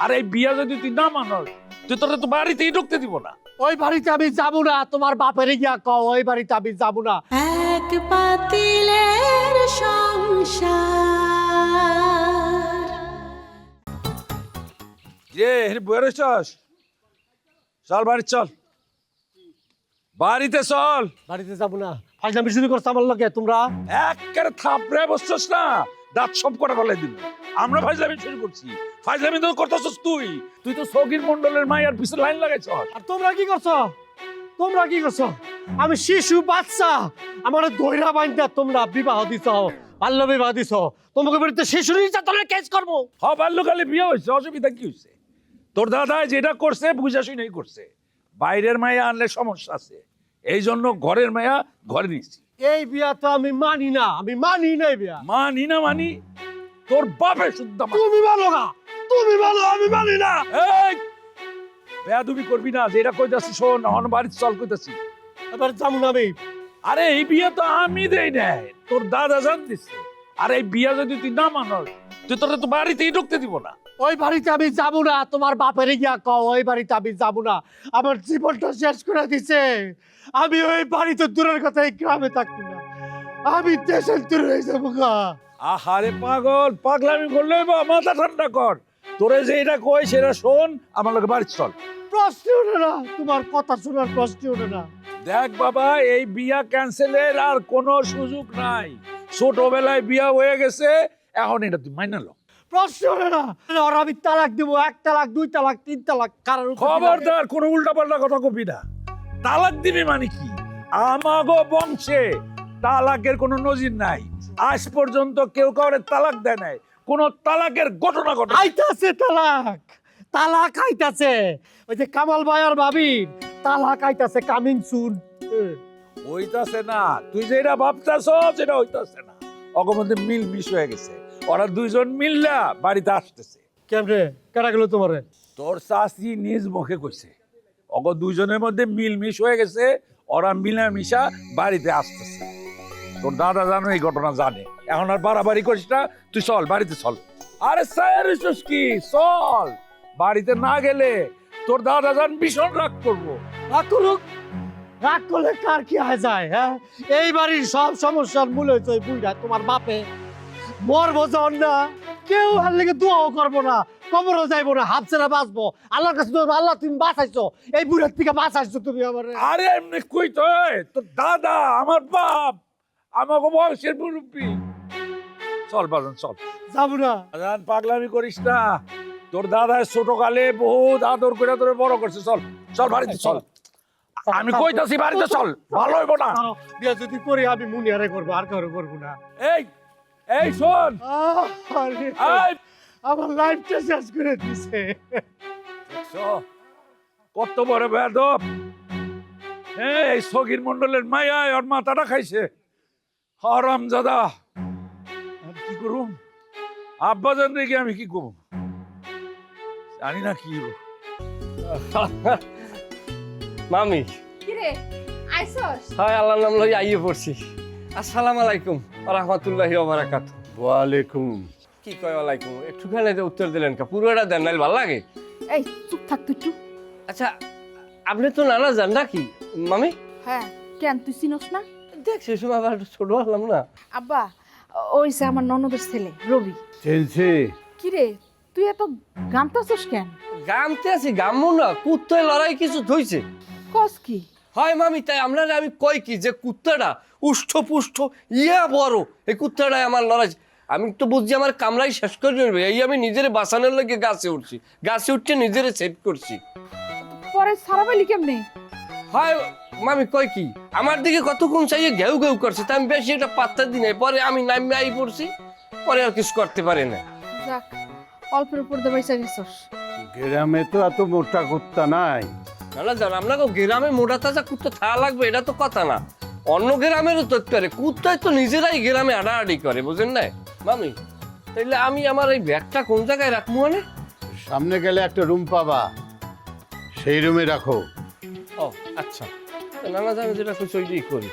আর এই বিয়া যদি তুই না মানস তুই তোর তো বাড়িতেই ঢুকতে দিব না। ওই বাড়িতে আমি যাব না, তোমার বাপেরে গিয়া কও ওই বাড়িতে আমি যাব না। এক পাতিলের সংসার। যে বইরে চল বাড়ি চল, বাড়িতে চল। বাড়িতে যাব না, ফাজলামি শুরু করছ আমার লগে তোমরা। একেবারে থাপড়ে বসছস না, দাঁত সব কটা ফেলে দিব। আমরা ফাজলামি শুরু করছি, ফাজলামি তো করতেছস তুই। তুই তো সগীর মন্ডলের মায়ের পিছনে লাইন লাগাইছস। আর তোমরা কি করছো? তোমরা কি করছো? আমি শিশু বাচ্চা, আমার দইরা বাইন্দা তোমরা বিবাহ দিছ, বাল্য বিবাহ দিছ। তোমাকে বিরুদ্ধে শিশু নির্যাতনের কেস করবো। হ্যাঁ, বাল্যকালে বিয়ে হয়েছে, অসুবিধা কি হয়েছে? তোর দাদা যেটা করছে বুঝা শুনেই করছে। বাইরের মায়া আনলে সমস্যা আছে, এই জন্য ঘরের মায়া ঘরে নিচ্ছি। এই বিয়া তো আমি মানি না, আমি মানি না এই বিয়া। মানি না মানি? তোর বাপে শুদ্ধ তুমি মানো না, তুমি মানো, আমি মানি না। এই বেয়াদবি করবি না, যেটা কইতাছি শোন। হন বাড়িতে চল কইতাছি। এবার যাবো না আমি। আরে এই বিয়া তো আমি দেই নাই, তোর দাদা জান দিছে। আর এই বিয়া যদি তুই না মানস তুই তোর তো বাড়িতেই ঢুকতে দিব না। ওই বাড়িতে আমি যাব না, তোমার বাপেরে গিয়া কও ওই বাড়িতে আমি যাব না। আমার জীবনটা শেষ করে দিছে। আমি ওই বাড়িতে দূরের কথা, এই গ্রামে থাকবো না, আমি দেশের দূরে হয়ে যাবো গা। আহারে পাগল, পাগলামি করলে বা মাথা ঠান্ডা কর। তোরে যে এটা কই সেটা শোন, আমার লোকে বাড়ি চল। প্রশ্ন ওঠে না, তোমার কথা শোনার প্রশ্ন ওঠে না। দেখ বাবা, এই বিয়া ক্যান্সেলের আর কোনো সুযোগ নাই। ছোটবেলায় বিয়া হয়ে গেছে, এখন এটা তুই মাইনা লো। প্রশ্ন ওঠে না। আর আমি তালাক দিব, 1 তালাক 2 তালাক 3 তালাক, কারোর উপর খবরদার কোনো উল্টা পাল্টা কথা কবি না। তালাক দিবি মানে কি? আমাগো বংশে তালাকের কোনো নজির নাই। আজ পর্যন্ত কেউ কাউরে তালাক দেয় নাই, কোনো তালাকের ঘটনা ঘটে নাই। আইতাছে তালাক, তালাক আইতাছে। ওই যে কামাল ভাই আর ভাবির তালাক আইতাছে, কামিং সুন। হইতাছে না, তুই যেটা ভাবতাছ সেটা হইতাছে না। অগমধ্যে মিল মিশ হয়ে গেছে, ওরা দুইজন মিললা বাড়িতে আসতেছে। কেমনে কাটা গেল তোমারে? তোর চাচি নিজ মুখে কইছে অগ দুইজনের মধ্যে মিল মিশ হয়ে গেছে, ওরা মিলামিশা বাড়িতে আসতেছে। তোর দাদা জানো এই ঘটনা জানে, এখন আর বাড়াবাড়ি করিস না, তুই চল বাড়িতে চল। আরে স্যার কি চল, বাড়িতে না গেলে তোর দাদা জান ভীষণ রাগ করবো। রাগ করুক, রাগ করলে কার কি হয়ে যায়? হ্যাঁ, এই বাড়ির সব সমস্যার মূল হয়েছে ওই বুইড়া, তোমার বাপে। মরবো যখন না, কেউ আর লেগে দোয়াও করবো না, কবরও যাইবো না, হাফ ছেড়া বাঁচবো। আল্লাহর কাছে তো আল্লাহ তুমি বাঁচাইছো, এই বুড়ার থেকে বাঁচাইছো তুমি আমার। আরে এমনি কই তো, তোর দাদা আমার বাপ, আমাকে বয়সের মুরব্বী। চল বাজান চল। যাবো না। বাজান পাগলামি করিস না, তোর দাদা ছোটকালে বহুত আদর করে তোরে বড় করছে। চল চল বাড়িতে চল, আমি কইতাছি বাড়িতে চল, ভালো হইব না। বিয়া যদি করি আমি মুনিয়ারে করবো, আর কারো করবো না। এই এই শোন, আরে, এই আমার লাইফটা শেষ করে দিছে। দেখছো কত বড় বেয়াদব। এই সগীর মন্ডলের মায়ায় ওর মাথাটা খাইছে। হারামজাদা, আমি কি করুম? আব্বা জান রেখে আমি কি করব জানি না কি হইব। মামি, কিরে আইছস? হয় আল্লাহর নাম লই আইয়ে পড়ছি। আসসালামু আলাইকুম ওয়া রাহমাতুল্লাহি ওয়া বারাকাতুহু। ওয়ালাইকুম। কি কয় ওয়ালাইকুম? একটুখানি যে উত্তর দিলেন কা, পুরোটা দেন নাইলে ভালো লাগে। এই চুপ থাক তুই একটু। আচ্ছা, আপনি তো নানা জান নাকি মামি? হ্যাঁ, কেন তুই চিনস না? দেখ সে সময় আবার একটু ছোট হলাম না। আব্বা, ওই যে আমার ননদের ছেলে রবি। চেনছি। কিরে তুই এত গামতাছস কেন? গামতে আছি, গামু না, কুত্তায় লড়াই কিছু ধইছে। কস কি? হয় মামি, তাই আপনারা আমি কই কি যে কুত্তাটা উষ্ঠপুষ্ঠ ইয়া বড়, এই কুত্তাটাই আমার লড়াই। আমি তো বুঝছি আমার কামড়াই শেষ করে নেবে, এই আমি নিজের বাঁচানোর লাগে গাছে উঠছি, গাছে উঠতে নিজের সেট করছি। পরে সারাবাইলি কেমনে? হয় মামি কই কি আমার দিকে কতক্ষণ চাইয়ে ঘেউ ঘেউ করছে, তা আমি বেশি এটা পাত্তা দিই নাই। পরে আমি নামে আই পড়ছি, পরে আর কিছু করতে পারি না। যাক, অল্পের উপর দিয়ে বাইসা গেছস। গ্রামে তো এত মোটা কুত্তা নাই। না না জান, আপনাকে গ্রামে মোটা তাজা কুত্তা থাকা লাগবে এটা তো কথা না। অন্য গ্রামেরও তো করে কুত্তায় তো নিজেরাই গ্রামে আড়াআড়ি করে, বুঝেন না মামি? তাইলে আমি আমার এই ব্যাগটা কোন জায়গায় রাখবো? মানে সামনে গেলে একটা রুম পাবা, সেই রুমে রাখো। ও আচ্ছা, নানা জান যেটা কিছু ওইটাই করি।